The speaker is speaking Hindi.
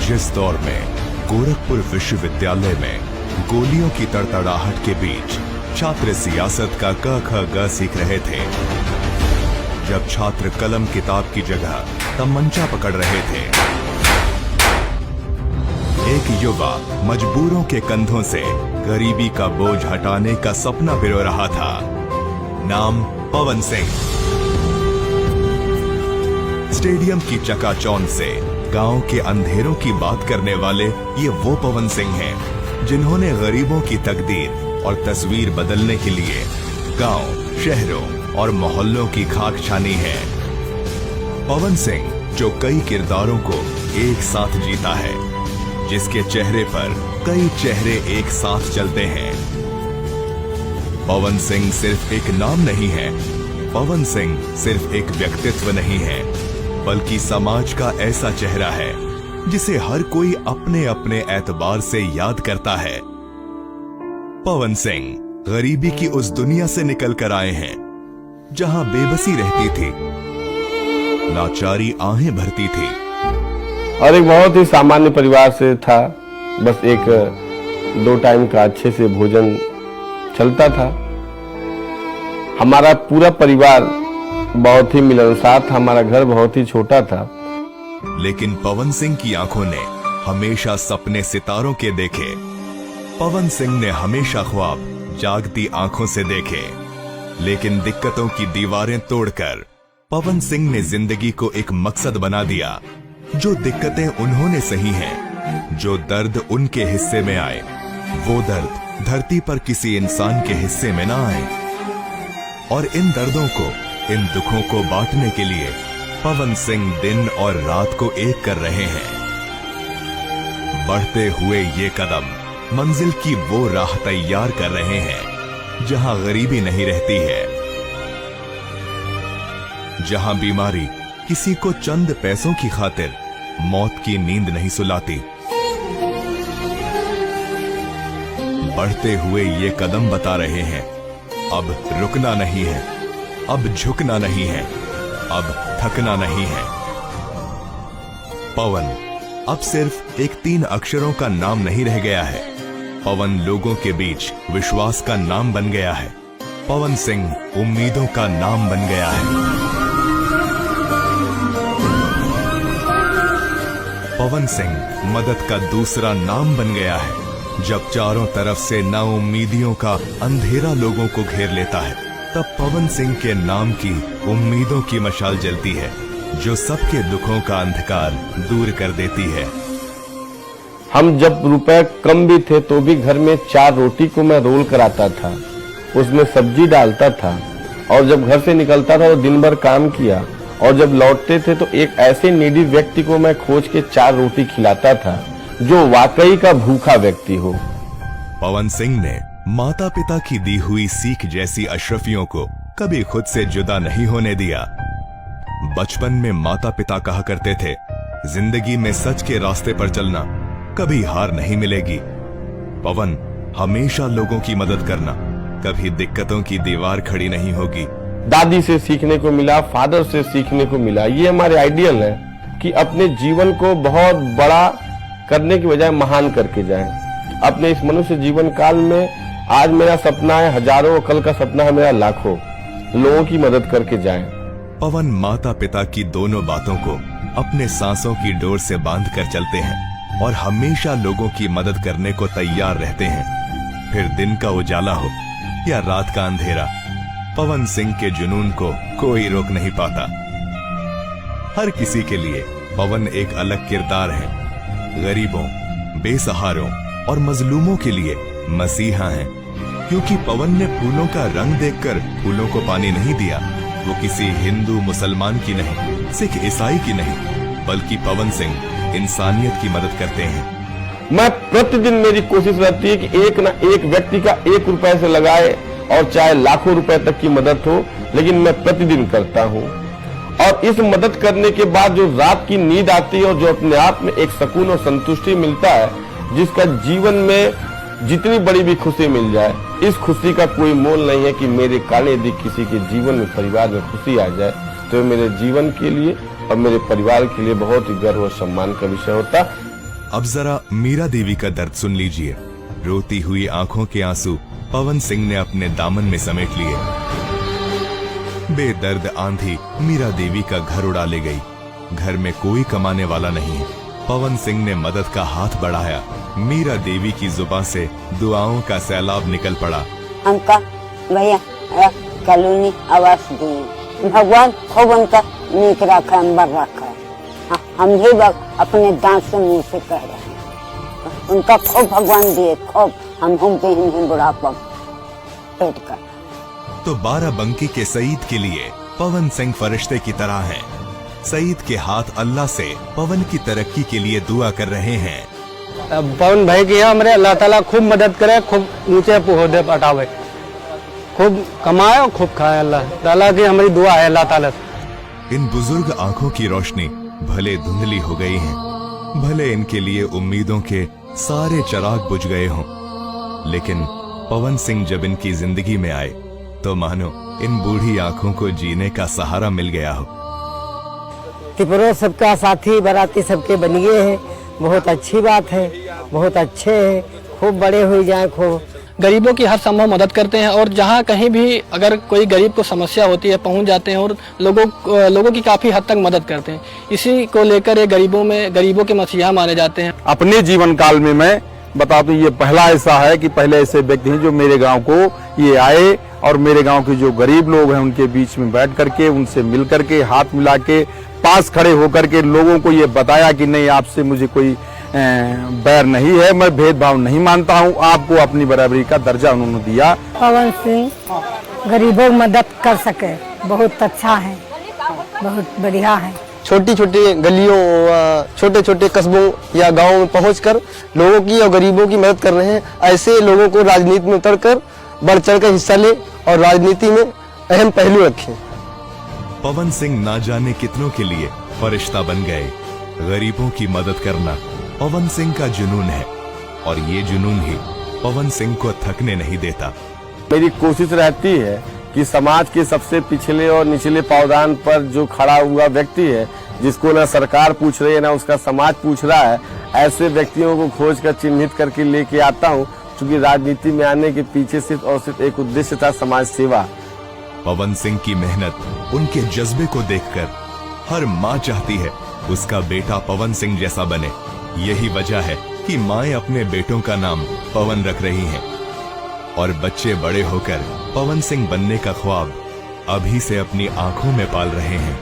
जिस दौर में गोरखपुर विश्वविद्यालय में गोलियों की तड़तड़ाहट के बीच छात्र सियासत का क ख ग सीख रहे थे, जब छात्र कलम किताब की जगह तमंचा पकड़ रहे थे, एक युवा मजबूरों के कंधों से गरीबी का बोझ हटाने का सपना पिरो रहा था। नाम पवन सिंह। स्टेडियम की चकाचौंध से गांव के अंधेरों की बात करने वाले ये वो पवन सिंह हैं जिन्होंने गरीबों की तकदीर और तस्वीर बदलने के लिए गांव, शहरों और मोहल्लों की खाक छानी है। पवन सिंह जो कई किरदारों को एक साथ जीता है, जिसके चेहरे पर कई चेहरे एक साथ चलते हैं। पवन सिंह सिर्फ एक नाम नहीं है, पवन सिंह सिर्फ एक व्यक्तित्व नहीं है, बल्कि समाज का ऐसा चेहरा है जिसे हर कोई अपने अपने एतबार से याद करता है। पवन सिंह गरीबी की उस दुनिया से निकल कर आए हैं जहां बेबसी रहती थी, लाचारी आहें भरती थी, और एक बहुत ही सामान्य परिवार से था। बस एक 2 टाइम का अच्छे से भोजन चलता था। हमारा पूरा परिवार बहुत ही मिलनसार था, हमारा घर बहुत ही छोटा था। लेकिन पवन सिंह की आंखों ने हमेशा सपने सितारों के देखे। पवन सिंह ने हमेशा ख्वाब जागती आंखों से देखे, लेकिन दिक्कतों की दीवारें तोड़कर पवन सिंह ने जिंदगी को एक मकसद बना दिया। जो दिक्कतें उन्होंने सही हैं, जो दर्द उनके हिस्से में आए, वो दर्द धरती पर किसी इंसान के हिस्से में ना आए। और इन दर्दों को, इन दुखों को बांटने के लिए पवन सिंह दिन और रात को एक कर रहे हैं। बढ़ते हुए ये कदम मंजिल की वो राह तैयार कर रहे हैं जहां गरीबी नहीं रहती है, जहां बीमारी किसी को चंद पैसों की खातिर मौत की नींद नहीं सुलाती। बढ़ते हुए ये कदम बता रहे हैं, अब रुकना नहीं है, अब झुकना नहीं है, अब थकना नहीं है। पवन अब सिर्फ एक 3 अक्षरों का नाम नहीं रह गया है, पवन लोगों के बीच विश्वास का नाम बन गया है। पवन सिंह उम्मीदों का नाम बन गया है। पवन सिंह मदद का दूसरा नाम बन गया है। जब चारों तरफ से नाउम्मीदियों का अंधेरा लोगों को घेर लेता है, तब पवन सिंह के नाम की उम्मीदों की मशाल जलती है, जो सबके दुखों का अंधकार दूर कर देती है। हम जब रुपए कम भी थे तो भी घर में 4 रोटी को मैं रोल कराता था, उसमें सब्जी डालता था, और जब घर से निकलता था तो दिन भर काम किया, और जब लौटते थे तो एक ऐसे नीडी व्यक्ति को मैं खोज के 4 रोटी खिलाता था जो वाकई का भूखा व्यक्ति हो। पवन सिंह ने माता पिता की दी हुई सीख जैसी अशरफियों को कभी खुद से जुदा नहीं होने दिया। बचपन में माता पिता कहा करते थे, जिंदगी में सच के रास्ते पर चलना, कभी हार नहीं मिलेगी। पवन हमेशा लोगों की मदद करना, कभी दिक्कतों की दीवार खड़ी नहीं होगी। दादी से सीखने को मिला, फादर से सीखने को मिला। ये हमारे आइडियल है कि अपने जीवन को बहुत बड़ा करने की बजाय महान करके जाएं। अपने इस मनुष्य जीवन काल में आज मेरा सपना है हजारों, कल का सपना है मेरा लाखों, लोगों की मदद करके जाएं। पवन माता पिता की दोनों बातों को अपने सांसों की डोर से बांध कर चलते हैं और हमेशा लोगों की मदद करने को तैयार रहते हैं। फिर दिन का उजाला हो या रात का अंधेरा, पवन सिंह के जुनून को कोई रोक नहीं पाता। हर किसी के लिए पवन एक अलग किरदार है। गरीबों, बेसहारों और मजलूमों के लिए मसीहा हैं, क्योंकि पवन ने फूलों का रंग देखकर फूलों को पानी नहीं दिया। वो किसी हिंदू मुसलमान की नहीं, सिख ईसाई की नहीं, बल्कि पवन सिंह इंसानियत की मदद करते हैं। मैं प्रतिदिन, मेरी कोशिश रहती है कि एक ना एक व्यक्ति का 1 रुपए से लगाए, और चाहे लाखों रुपए तक की मदद हो, लेकिन मैं प्रतिदिन करता हूँ। और इस मदद करने के बाद जो रात की नींद आती है और जो अपने आप में एक सुकून और संतुष्टि मिलता है, जिसका जीवन में जितनी बड़ी भी खुशी मिल जाए, इस खुशी का कोई मोल नहीं है कि मेरे कारण यदि किसी के जीवन में, परिवार में खुशी आ जाए, तो मेरे जीवन के लिए और मेरे परिवार के लिए बहुत ही गर्व और सम्मान का विषय होता। अब जरा मीरा देवी का दर्द सुन लीजिए। रोती हुई आंखों के आंसू पवन सिंह ने अपने दामन में समेट लिए। बेदर्द आंधी मीरा देवी का घर उड़ा ले गई। घर में कोई कमाने वाला नहीं है। पवन सिंह ने मदद का हाथ बढ़ाया। मीरा देवी की जुबान से दुआओं का सैलाब निकल पड़ा। हमका भैया कॉलोनी आवास दिए, भगवान खूब उनका नीक रखा, अंबर रखा। हम भी अपने दांत से मुंह से कह रहे हैं, उनका खूब भगवान दिए, खूब हम दे बुढ़ापा पेट का। तो बाराबंकी के सईद के लिए पवन सिंह फरिश्ते की तरह हैं। सईद के हाथ अल्लाह से पवन की तरक्की के लिए दुआ कर रहे हैं। पवन भाई की हमारे अल्लाह ताला खूब मदद करे, खूब ऊंचे ओहदे पटावे, खूब कमाए और खूब खाए। अल्लाह ताला की हमारी दुआ है अल्लाह ताला। इन बुजुर्ग आंखों की रोशनी भले धुंधली हो गई है, भले इनके लिए उम्मीदों के सारे चिराग बुझ गए हों, लेकिन पवन सिंह जब इनकी जिंदगी में आए तो मानो इन बूढ़ी आंखों को जीने का सहारा मिल गया हो। त्रिपुरा सबका साथी बराती सबके बन गए हैं, बहुत अच्छी बात है, बहुत अच्छे हैं, खूब बड़े हो जाए, खूब गरीबों की हर संभव मदद करते हैं और जहाँ कहीं भी अगर कोई गरीब को समस्या होती है पहुँच जाते हैं और लोगों की काफ़ी हद तक मदद करते हैं। इसी को लेकर ये गरीबों के मसीहा माने जाते हैं। अपने जीवन काल में मैं बता दूं, ये पहला ऐसा है कि पहले ऐसे व्यक्ति हैं जो मेरे गांव को ये आए और मेरे गांव के जो गरीब लोग हैं उनके बीच में बैठ करके, उनसे मिल करके, हाथ मिला के, पास खड़े होकर के लोगों को ये बताया कि नहीं, आपसे मुझे कोई बैर नहीं है, मैं भेदभाव नहीं मानता हूं, आपको अपनी बराबरी का दर्जा उन्होंने दिया। पवन सिंह गरीबों की मदद कर सके, बहुत अच्छा है, बहुत बढ़िया है। छोटी छोटी गलियों, छोटे छोटे कस्बों या गाँव में पहुँचकर लोगों की और गरीबों की मदद कर रहे हैं। ऐसे लोगों को राजनीति में उतरकर बढ़ चढ़ कर हिस्सा ले और राजनीति में अहम पहलू रखें। पवन सिंह ना जाने कितनों के लिए फरिश्ता बन गए। गरीबों की मदद करना पवन सिंह का जुनून है और ये जुनून ही पवन सिंह को थकने नहीं देता। मेरी कोशिश रहती है कि समाज के सबसे पिछले और निचले पावदान पर जो खड़ा हुआ व्यक्ति है, जिसको ना सरकार पूछ रही है ना उसका समाज पूछ रहा है, ऐसे व्यक्तियों को खोज कर चिन्हित करके लेके आता हूँ, क्योंकि राजनीति में आने के पीछे सिर्फ और सिर्फ एक उद्देश्य था, समाज सेवा। पवन सिंह की मेहनत, उनके जज्बे को देखकर हर माँ चाहती है उसका बेटा पवन सिंह जैसा बने। यही वजह है कि माएं अपने बेटों का नाम पवन रख रही हैं और बच्चे बड़े होकर पवन सिंह बनने का ख्वाब अभी से अपनी आंखों में पाल रहे हैं।